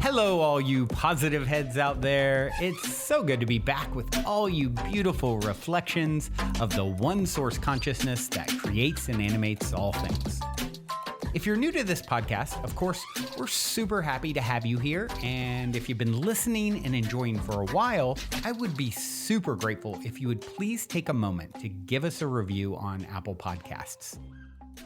Hello, all you positive heads out there. It's so good to be back with all you beautiful reflections of the one source consciousness that creates and animates all things. If you're new to this podcast, of course, we're super happy to have you here. And if you've been listening and enjoying for a while, I would be super grateful if you would please take a moment to give us a review on Apple Podcasts.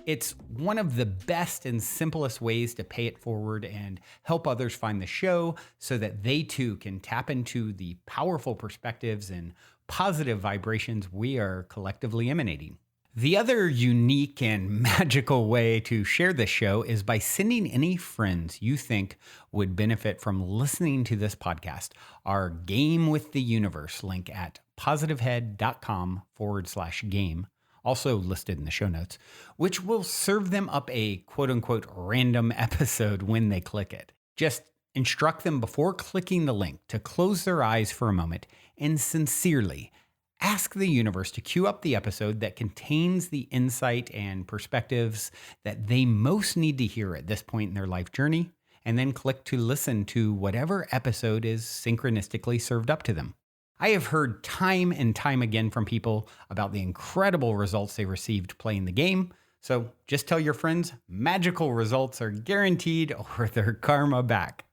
It's one of the best and simplest ways to pay it forward and help others find the show so that they too can tap into the powerful perspectives and positive vibrations we are collectively emanating. The other unique and magical way to share this show is by sending any friends you think would benefit from listening to this podcast our Game with the Universe link at positivehead.com/game. Also listed in the show notes, which will serve them up a quote-unquote random episode when they click it. Just instruct them before clicking the link to close their eyes for a moment and sincerely ask the universe to cue up the episode that contains the insight and perspectives that they most need to hear at this point in their life journey, and then click to listen to whatever episode is synchronistically served up to them. I have heard time and time again from people about the incredible results they received playing the game. So just tell your friends magical results are guaranteed or their karma back.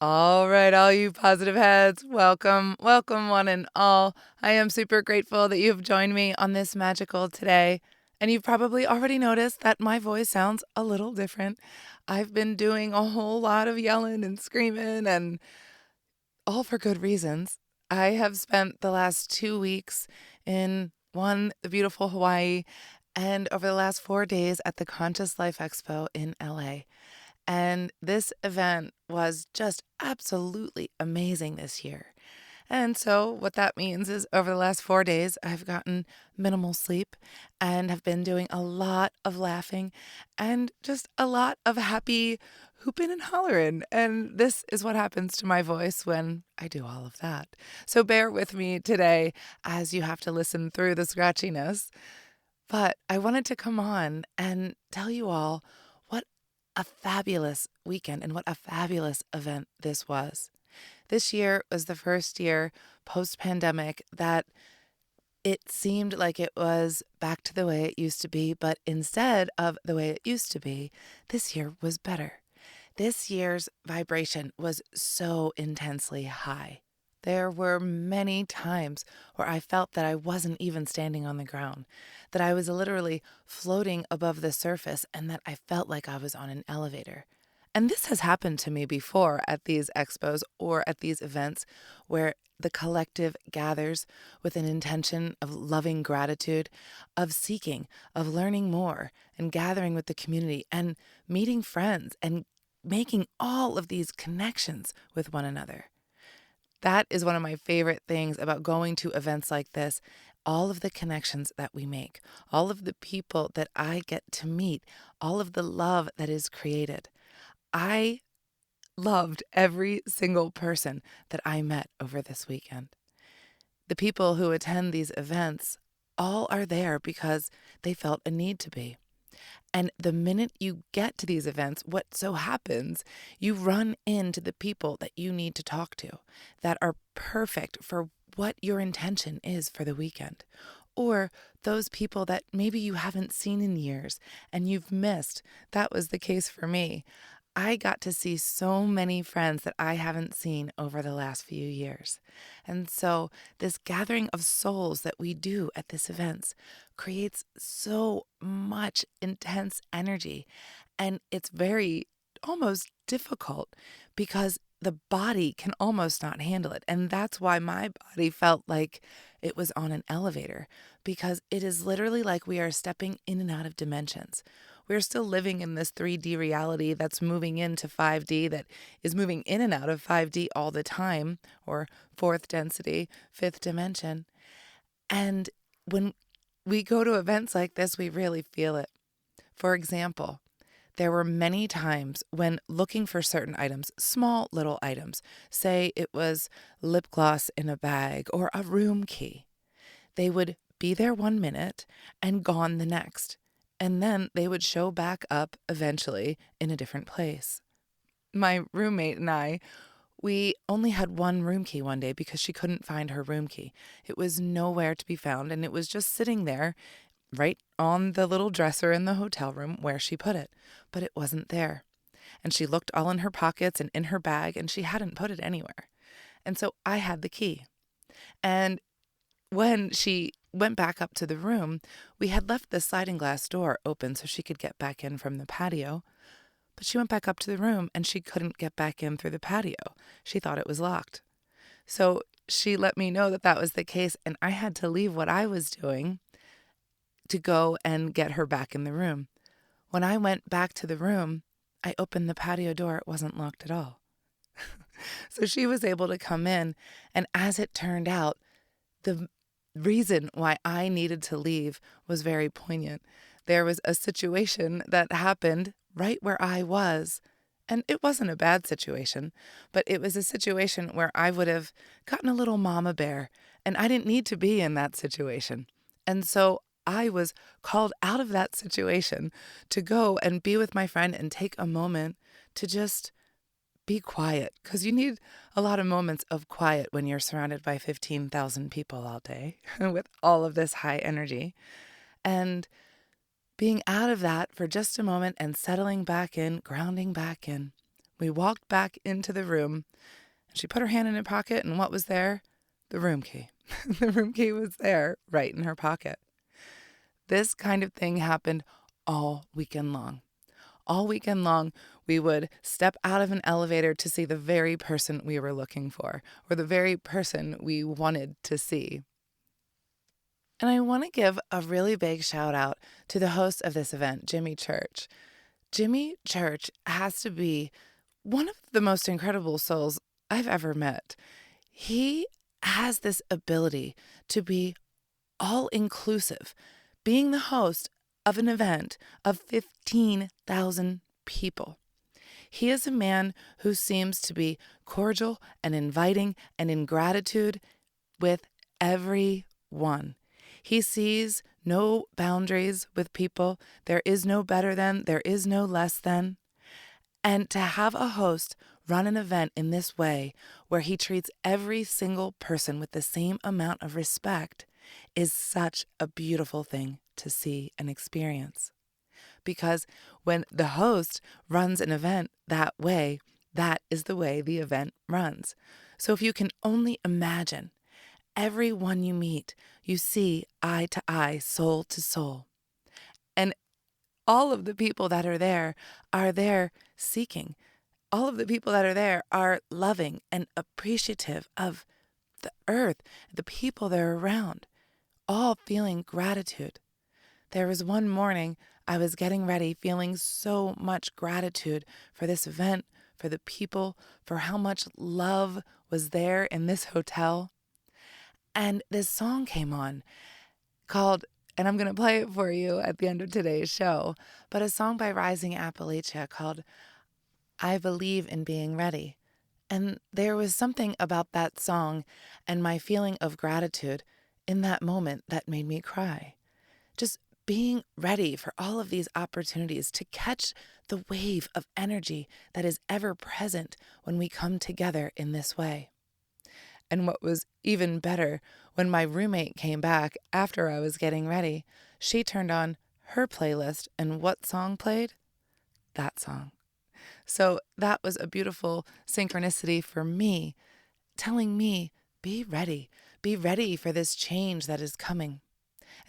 All right, all you positive heads, welcome one and all. I am super grateful that you've joined me on this magical today. And you've probably already noticed that my voice sounds a little different. I've been doing a whole lot of yelling and screaming, and all for good reasons. I have spent the last 2 weeks in the beautiful Hawaii, and over the last 4 days at the Conscious Life Expo in LA. And this event was just absolutely amazing this year. And so what that means is over the last 4 days, I've gotten minimal sleep and have been doing a lot of laughing and just a lot of happy hooping and hollering. And this is what happens to my voice when I do all of that. So bear with me today as you have to listen through the scratchiness. But I wanted to come on and tell you all what a fabulous weekend and what a fabulous event this was. This year was the first year post-pandemic that it seemed like it was back to the way it used to be, but instead of the way it used to be, this year was better. This year's vibration was so intensely high. There were many times where I felt that I wasn't even standing on the ground, that I was literally floating above the surface, and that I felt like I was on an elevator. And this has happened to me before at these expos or at these events where the collective gathers with an intention of loving gratitude, of seeking, of learning more, and gathering with the community and meeting friends and making all of these connections with one another. That is one of my favorite things about going to events like this. All of the connections that we make, all of the people that I get to meet, all of the love that is created. I loved every single person that I met over this weekend. The people who attend these events all are there because they felt a need to be. And the minute you get to these events, what so happens, you run into the people that you need to talk to that are perfect for what your intention is for the weekend. Or those people that maybe you haven't seen in years and you've missed. That was the case for me. I got to see so many friends that I haven't seen over the last few years. And so this gathering of souls that we do at this events creates so much intense energy. And it's very almost difficult because the body can almost not handle it. And that's why my body felt like it was on an elevator, because it is literally like we are stepping in and out of dimensions. We're still living in this 3D reality that's moving into 5D, that is moving in and out of 5D all the time, or fourth density, fifth dimension. And when we go to events like this, we really feel it. For example, there were many times when looking for certain items, small little items, say it was lip gloss in a bag or a room key, they would be there 1 minute and gone the next. and then they would show back up eventually in a different place. My roommate and I, we only had one room key one day because she couldn't find her room key. It was nowhere to be found, and it was just sitting there right on the little dresser in the hotel room where she put it, but it wasn't there. And she looked all in her pockets and in her bag, and she hadn't put it anywhere. And so I had the key. And when she went back up to the room, we had left the sliding glass door open so she could get back in from the patio. But she went back up to the room and she couldn't get back in through the patio. She thought it was locked. So she let me know that that was the case, and I had to leave what I was doing to go and get her back in the room. When I went back to the room, I opened the patio door. It wasn't locked at all. So she was able to come in, and as it turned out, the reason why I needed to leave was very poignant. There was a situation that happened right where I was, and it wasn't a bad situation, but it was a situation where I would have gotten a little mama bear, and I didn't need to be in that situation. And so I was called out of that situation to go and be with my friend and take a moment to just be quiet, because you need a lot of moments of quiet when you're surrounded by 15,000 people all day with all of this high energy. And being out of that for just a moment and settling back in, grounding back in, we walked back into the room, and she put her hand in her pocket, and what was there? The room key. The room key was there right in her pocket. This kind of thing happened all weekend long. All weekend long, we would step out of an elevator to see the very person we were looking for, or the very person we wanted to see. And I want to give a really big shout out to the host of this event, Jimmy Church. Jimmy Church has to be one of the most incredible souls I've ever met. He has this ability to be all-inclusive, being the host of an event of 15,000 people. He is a man who seems to be cordial and inviting and in gratitude with everyone. He sees no boundaries with people. There is no better than, there is no less than. And to have a host run an event in this way, where he treats every single person with the same amount of respect, is such a beautiful thing to see and experience. Because when the host runs an event that way, that is the way the event runs. So if you can only imagine, everyone you meet, you see eye to eye, soul to soul. And all of the people that are there seeking. All of the people that are there are loving and appreciative of the earth, the people they're around, all feeling gratitude. There was one morning I was getting ready, feeling so much gratitude for this event, for the people, for how much love was there in this hotel. And this song came on called, and I'm going to play it for you at the end of today's show, but a song by Rising Appalachia called I Believe in Being Ready. And there was something about that song and my feeling of gratitude in that moment that made me cry. Just being ready for all of these opportunities to catch the wave of energy that is ever present when we come together in this way. And what was even better, when my roommate came back after I was getting ready, she turned on her playlist, and what song played? That song. So that was a beautiful synchronicity for me, telling me, be ready for this change that is coming.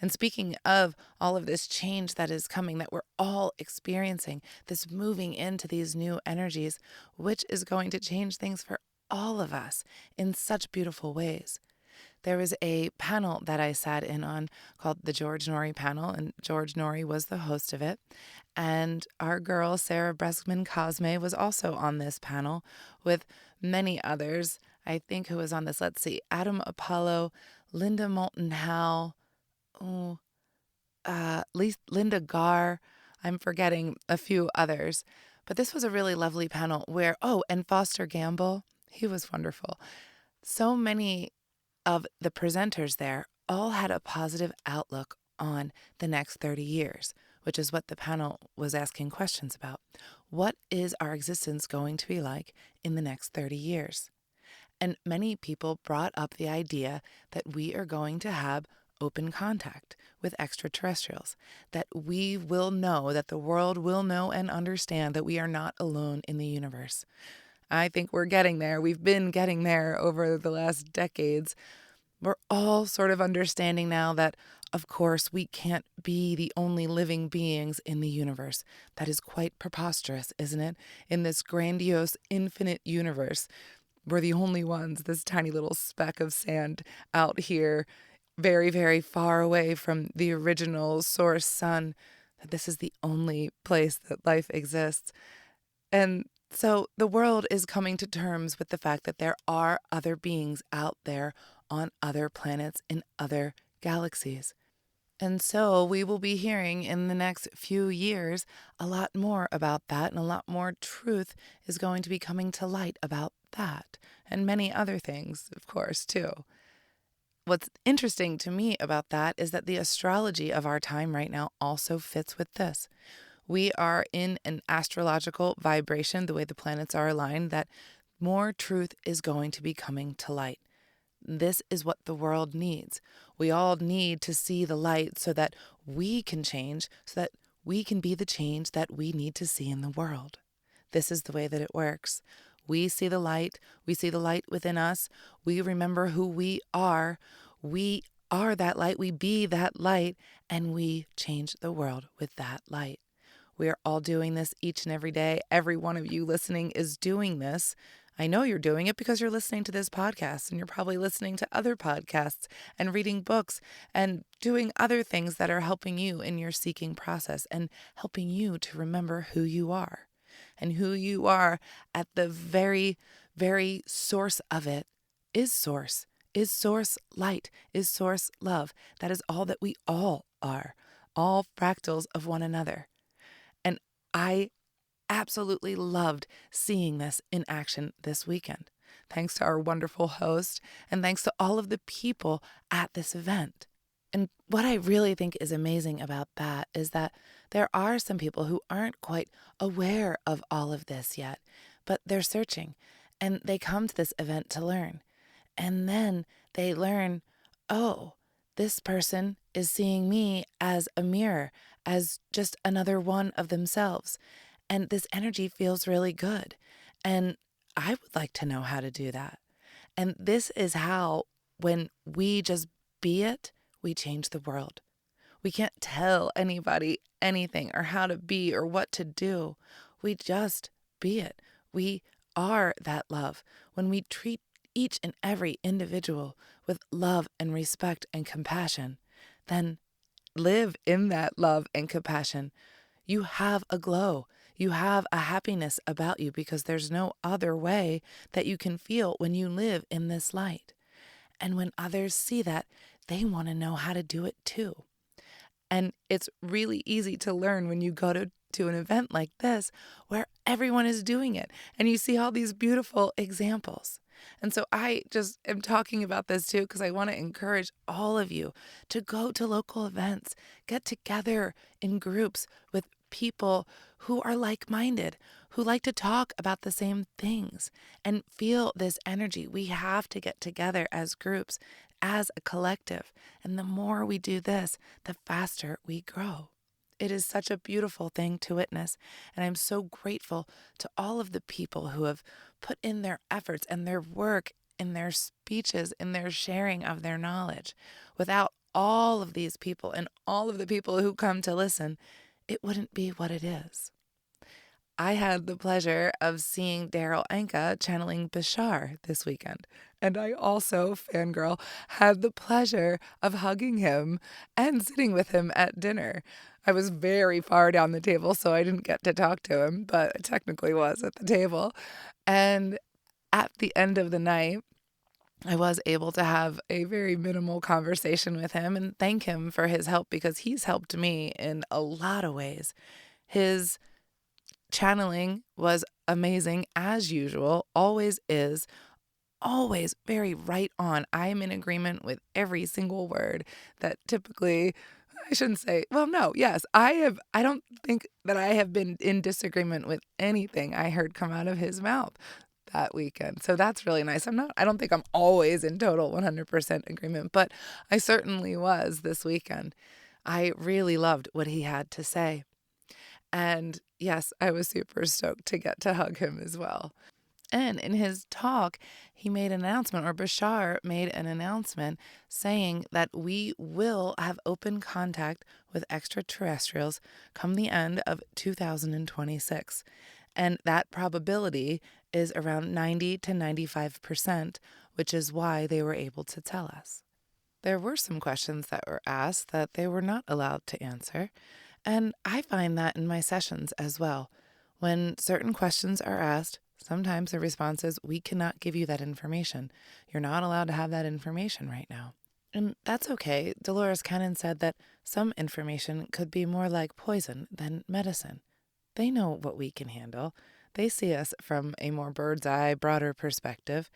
And speaking of all of this change that is coming, that we're all experiencing, this moving into these new energies, which is going to change things for all of us in such beautiful ways. There was a panel that I sat in on called the George Norrie panel, and George Norrie was the host of it. And our girl, Sarah Breskman Cosme, was also on this panel with many others. I think who was on this, let's see, Adam Apollo, Linda Moulton Howe, Linda Garr. I'm forgetting a few others. But this was a really lovely panel where, and Foster Gamble, he was wonderful. So many of the presenters there all had a positive outlook on the next 30 years, which is what the panel was asking questions about. What is our existence going to be like in the next 30 years? And many people brought up the idea that we are going to have open contact with extraterrestrials, that we will know, that the world will know and understand that we are not alone in the universe. I think we're getting there. We've been getting there over the last decades. We're all sort of understanding now that, of course, we can't be the only living beings in the universe. That is quite preposterous, isn't it? In this grandiose, infinite universe, we're the only ones, this tiny little speck of sand out here, very, very far away from the original source sun, that this is the only place that life exists. And so the world is coming to terms with the fact that there are other beings out there on other planets in other galaxies. And so we will be hearing in the next few years a lot more about that, and a lot more truth is going to be coming to light about that, and many other things, of course, too. What's interesting to me about that is that the astrology of our time right now also fits with this. We are in an astrological vibration, the way the planets are aligned, that more truth is going to be coming to light. This is what the world needs. We all need to see the light so that we can change, so that we can be the change that we need to see in the world. This is the way that it works. We see the light within us. We remember who we are. We are that light. We be that light, and we change the world with that light. We are all doing this each and every day. Every one of you listening is doing this. I know you're doing it because you're listening to this podcast, and you're probably listening to other podcasts and reading books and doing other things that are helping you in your seeking process and helping you to remember who you are. And who you are at the very, very source of it is source light, is source love. That is all that we all are, all fractals of one another. And I absolutely loved seeing this in action this weekend. Thanks to our wonderful host, and thanks to all of the people at this event. And what I really think is amazing about that is that there are some people who aren't quite aware of all of this yet, but they're searching, and they come to this event to learn. And then they learn, oh, this person is seeing me as a mirror, as just another one of themselves. And this energy feels really good. And I would like to know how to do that. And this is how, when we just be it, we change the world. We can't tell anybody anything or how to be or what to do. We just be it. We are that love. When we treat each and every individual with love and respect and compassion, then live in that love and compassion. You have a glow. You have a happiness about you because there's no other way that you can feel when you live in this light. And when others see that, they want to know how to do it too. And it's really easy to learn when you go to an event like this where everyone is doing it and you see all these beautiful examples. And so I just am talking about this too because I want to encourage all of you to go to local events, get together in groups with people who are like-minded, who like to talk about the same things and feel this energy. We have to get together as groups, as a collective. And the more we do this, the faster we grow. It is such a beautiful thing to witness. And I'm so grateful to all of the people who have put in their efforts and their work in their speeches, in their sharing of their knowledge. Without all of these people and all of the people who come to listen, it wouldn't be what it is. I had the pleasure of seeing Darryl Anka channeling Bashar this weekend. And I also, fangirl, had the pleasure of hugging him and sitting with him at dinner. I was very far down the table, so I didn't get to talk to him, but I technically was at the table. And at the end of the night, I was able to have a very minimal conversation with him and thank him for his help because he's helped me in a lot of ways. His channeling was amazing as usual, always is, always very right on. I'm in agreement with every single word that typically I shouldn't say, well, no, yes, I don't think that I have been in disagreement with anything I heard come out of his mouth that weekend. So that's really nice. I don't think I'm always in total 100% agreement, but I certainly was this weekend. I really loved what he had to say. And yes, I was super stoked to get to hug him as well. And in his talk, he made an announcement, or Bashar made an announcement saying that we will have open contact with extraterrestrials come the end of 2026. And that probability is around 90 to 95%, which is why they were able to tell us. There were some questions that were asked that they were not allowed to answer. And I find that in my sessions as well. When certain questions are asked, sometimes the response is, we cannot give you that information. You're not allowed to have that information right now. And that's okay. Dolores Cannon said that some information could be more like poison than medicine. They know what we can handle. They see us from a more bird's eye, broader perspective,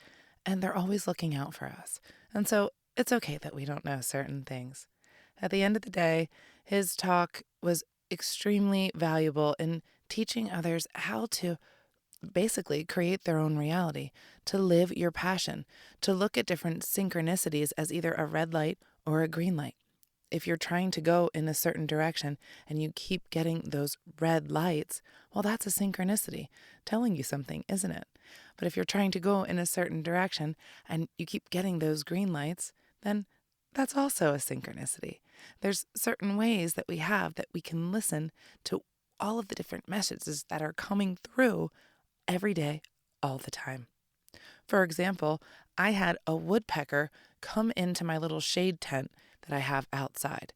and they're always looking out for us. And so it's okay that we don't know certain things. At the end of the day, his talk was extremely valuable in teaching others how to basically create their own reality, to live your passion, to look at different synchronicities as either a red light or a green light. If you're trying to go in a certain direction and you keep getting those red lights, well, that's a synchronicity telling you something, isn't it? But if you're trying to go in a certain direction and you keep getting those green lights, then that's also a synchronicity. There's certain ways that we have that we can listen to all of the different messages that are coming through every day, all the time. For example, I had a woodpecker come into my little shade tent that I have outside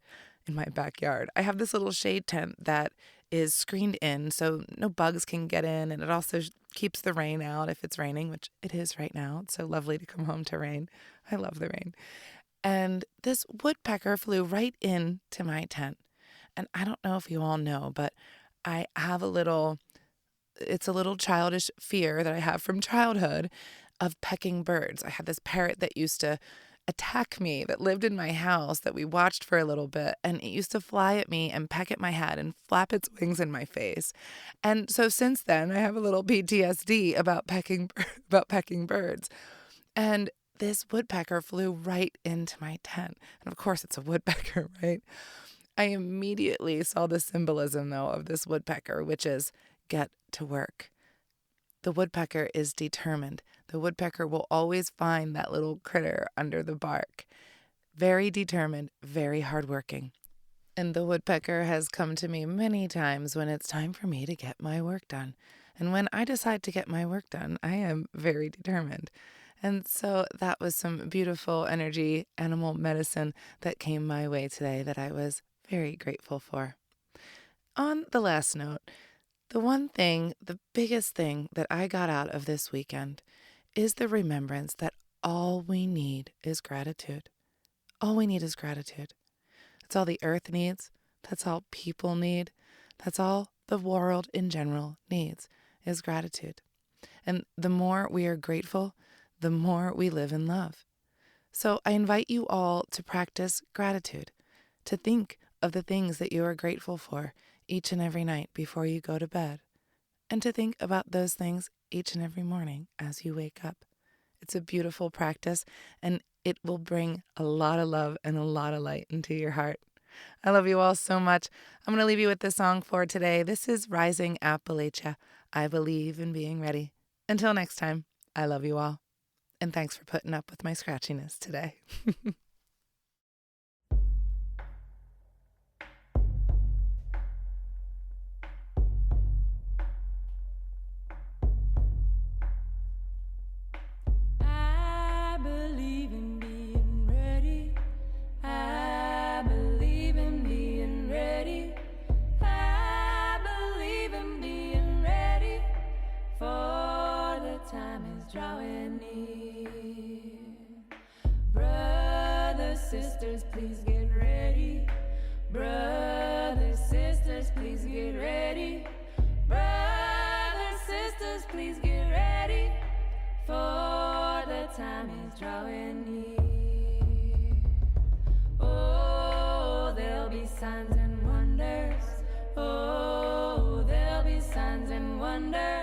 in my backyard. I have this little shade tent that is screened in so no bugs can get in, and it also keeps the rain out if it's raining, which it is right now. It's so lovely to come home to rain. I love the rain. And this woodpecker flew right into my tent. And I don't know if you all know, but I have it's a little childish fear that I have from childhood of pecking birds. I had this parrot that used to attack me, that lived in my house, that we watched for a little bit, and it used to fly at me and peck at my head and flap its wings in my face. And so since then, I have a little PTSD about pecking birds. And this woodpecker flew right into my tent. And of course, it's a woodpecker, right? I immediately saw the symbolism, though, of this woodpecker, which is get to work. The woodpecker is determined. The woodpecker will always find that little critter under the bark. Very determined, very hardworking. And the woodpecker has come to me many times when it's time for me to get my work done. And when I decide to get my work done, I am very determined. And so that was some beautiful energy, animal medicine that came my way today that I was very grateful for. On the last note, the biggest thing that I got out of this weekend is the remembrance that all we need is gratitude. All we need is gratitude. That's all the earth needs. That's all people need. That's all the world in general needs is gratitude. And the more we are grateful, the more we live in love. So I invite you all to practice gratitude, to think of the things that you are grateful for each and every night before you go to bed, and to think about those things each and every morning as you wake up. It's a beautiful practice, and it will bring a lot of love and a lot of light into your heart. I love you all so much. I'm going to leave you with this song for today. This is Rising Appalachia. I believe in being ready. Until next time, I love you all. And thanks for putting up with my scratchiness today. I believe in being ready. I believe in being ready. I believe in being ready, for the time is drawing near. Brothers, sisters, please get ready. Brothers, sisters, please get ready. Brothers, sisters, please get ready, for the time is drawing near. Oh, there'll be be signs and wonders. Oh, there'll be signs and wonders.